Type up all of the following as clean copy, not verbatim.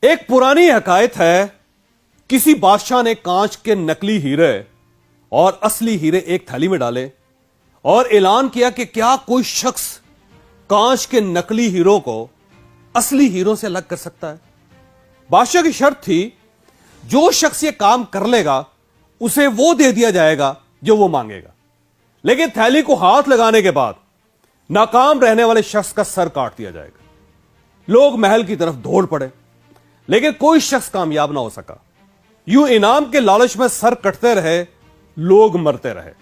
ایک پرانی حکایت ہے، کسی بادشاہ نے کانچ کے نکلی ہیرے اور اصلی ہیرے ایک تھیلی میں ڈالے اور اعلان کیا کہ کیا کوئی شخص کانچ کے نکلی ہیروں کو اصلی ہیروں سے الگ کر سکتا ہے۔ بادشاہ کی شرط تھی، جو شخص یہ کام کر لے گا اسے وہ دے دیا جائے گا جو وہ مانگے گا، لیکن تھیلی کو ہاتھ لگانے کے بعد ناکام رہنے والے شخص کا سر کاٹ دیا جائے گا۔ لوگ محل کی طرف دوڑ پڑے، لیکن کوئی شخص کامیاب نہ ہو سکا۔ یوں انعام کے لالچ میں سر کٹتے رہے، لوگ مرتے رہے۔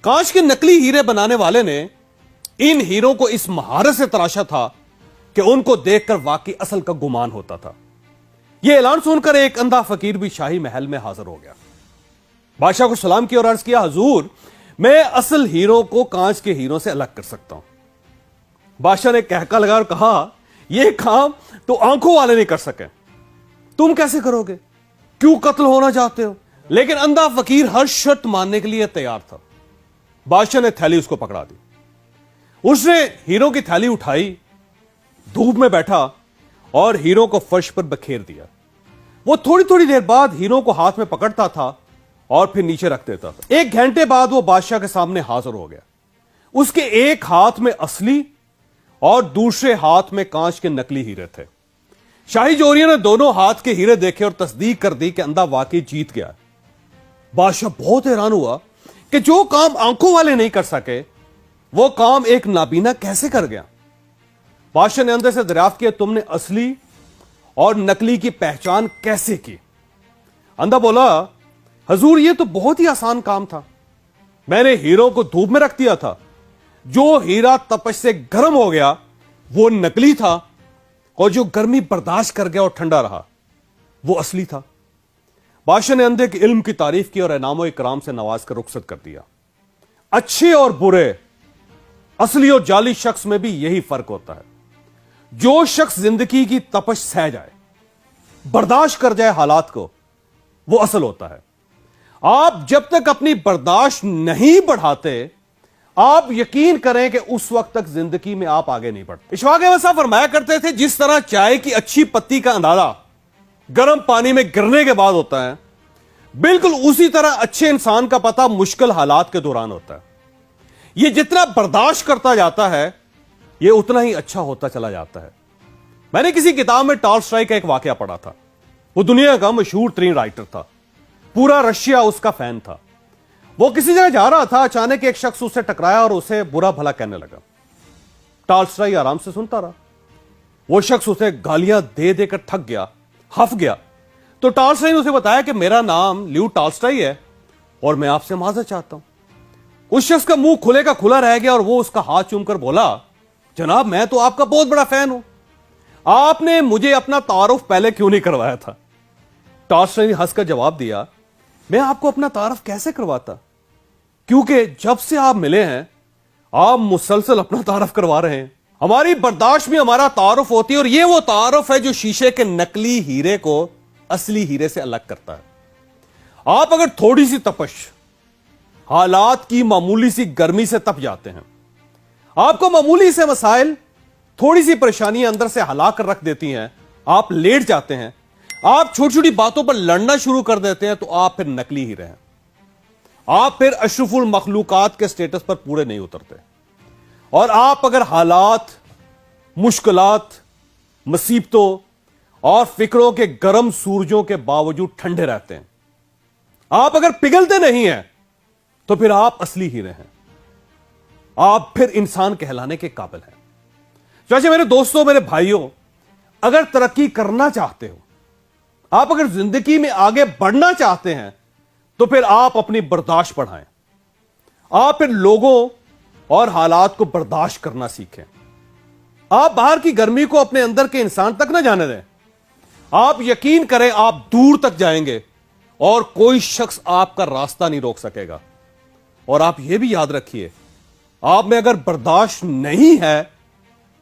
کانچ کے نکلی ہیرے بنانے والے نے ان ہیروں کو اس مہارت سے تراشا تھا کہ ان کو دیکھ کر واقعی اصل کا گمان ہوتا تھا۔ یہ اعلان سن کر ایک اندھا فقیر بھی شاہی محل میں حاضر ہو گیا۔ بادشاہ کو سلام کیا اور عرض کیا، حضور میں اصل ہیروں کو کانچ کے ہیروں سے الگ کر سکتا ہوں۔ بادشاہ نے کہکا لگا اور کہا، یہ کام تو آنکھوں والے نہیں کر سکے، تم کیسے کرو گے؟ کیوں قتل ہونا چاہتے ہو؟ لیکن اندھا فقیر ہر شرط ماننے کے لیے تیار تھا۔ بادشاہ نے تھیلی اس کو پکڑا دی، اس نے ہیروں کی تھیلی اٹھائی، دھوپ میں بیٹھا اور ہیروں کو فرش پر بکھیر دیا۔ وہ تھوڑی تھوڑی دیر بعد ہیروں کو ہاتھ میں پکڑتا تھا اور پھر نیچے رکھ دیتا تھا۔ ایک گھنٹے بعد وہ بادشاہ کے سامنے حاضر ہو گیا۔ اس کے ایک ہاتھ میں اصلی اور دوسرے ہاتھ میں کانچ کے نکلی ہیرے تھے۔ شاہی جوریوں نے دونوں ہاتھ کے ہیرے دیکھے اور تصدیق کر دی کہ اندھا واقعی جیت گیا۔ بادشاہ بہت حیران ہوا کہ جو کام آنکھوں والے نہیں کر سکے وہ کام ایک نابینا کیسے کر گیا۔ بادشاہ نے اندھے سے دریافت کیا، تم نے اصلی اور نکلی کی پہچان کیسے کی؟ اندھا بولا، حضور یہ تو بہت ہی آسان کام تھا، میں نے ہیروں کو دھوپ میں رکھ دیا تھا، جو ہیرا تپش سے گرم ہو گیا وہ نکلی تھا اور جو گرمی برداشت کر گیا اور ٹھنڈا رہا وہ اصلی تھا۔ بادشاہ نے اندھے کے علم کی تعریف کی اور انعام و اکرام سے نواز کر رخصت کر دیا۔ اچھے اور برے، اصلی اور جعلی شخص میں بھی یہی فرق ہوتا ہے۔ جو شخص زندگی کی تپش سہ جائے، برداشت کر جائے حالات کو، وہ اصل ہوتا ہے۔ آپ جب تک اپنی برداشت نہیں بڑھاتے، آپ یقین کریں کہ اس وقت تک زندگی میں آپ آگے نہیں بڑھتے۔ اشفاق احمد صاحب فرمایا کرتے تھے، جس طرح چائے کی اچھی پتی کا اندازہ گرم پانی میں گرنے کے بعد ہوتا ہے، بالکل اسی طرح اچھے انسان کا پتہ مشکل حالات کے دوران ہوتا ہے۔ یہ جتنا برداشت کرتا جاتا ہے یہ اتنا ہی اچھا ہوتا چلا جاتا ہے۔ میں نے کسی کتاب میں ٹالسٹائی کا ایک واقعہ پڑھا تھا۔ وہ دنیا کا مشہور ترین رائٹر تھا، پورا رشیا اس کا فین تھا۔ وہ کسی جگہ جا رہا تھا، اچانک ایک شخص اسے ٹکرایا اور اسے برا بھلا کہنے لگا۔ ٹالسٹائی آرام سے سنتا رہا۔ وہ شخص اسے گالیاں دے دے کر تھک گیا، ہف گیا۔ تو ٹالسٹائی نے اسے بتایا کہ میرا نام لیو ٹالسٹائی ہے اور میں آپ سے معذرت چاہتا ہوں۔ اس شخص کا منہ کھلے کا کھلا رہ گیا اور وہ اس کا ہاتھ چوم کر بولا، جناب میں تو آپ کا بہت بڑا فین ہوں، آپ نے مجھے اپنا تعارف پہلے کیوں نہیں کروایا تھا؟ ٹالسٹائی نے ہنس کر جواب دیا، میں آپ کو اپنا تعارف کیسے کرواتا، کیونکہ جب سے آپ ملے ہیں آپ مسلسل اپنا تعارف کروا رہے ہیں۔ ہماری برداشت میں ہمارا تعارف ہوتی ہے، اور یہ وہ تعارف ہے جو شیشے کے نکلی ہیرے کو اصلی ہیرے سے الگ کرتا ہے۔ آپ اگر تھوڑی سی تپش، حالات کی معمولی سی گرمی سے تپ جاتے ہیں، آپ کو معمولی سے مسائل، تھوڑی سی پریشانیاں اندر سے ہلا کر رکھ دیتی ہیں، آپ لیٹ جاتے ہیں، آپ چھوٹی چھوٹی باتوں پر لڑنا شروع کر دیتے ہیں، تو آپ پھر نکلی ہی رہے ہیں۔ آپ پھر اشرف المخلوقات کے سٹیٹس پر پورے نہیں اترتے۔ اور آپ اگر حالات، مشکلات، مصیبتوں اور فکروں کے گرم سورجوں کے باوجود ٹھنڈے رہتے ہیں، آپ اگر پگھلتے نہیں ہیں، تو پھر آپ اصلی ہیرے ہیں، آپ پھر انسان کہلانے کے قابل ہیں۔ چاچے میرے دوستوں، میرے بھائیوں، اگر ترقی کرنا چاہتے ہو، آپ اگر زندگی میں آگے بڑھنا چاہتے ہیں، تو پھر آپ اپنی برداشت بڑھائیں۔ آپ پھر لوگوں اور حالات کو برداشت کرنا سیکھیں۔ آپ باہر کی گرمی کو اپنے اندر کے انسان تک نہ جانے دیں۔ آپ یقین کریں آپ دور تک جائیں گے اور کوئی شخص آپ کا راستہ نہیں روک سکے گا۔ اور آپ یہ بھی یاد رکھیے، آپ میں اگر برداشت نہیں ہے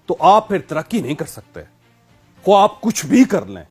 تو آپ پھر ترقی نہیں کر سکتے، وہ آپ کچھ بھی کر لیں۔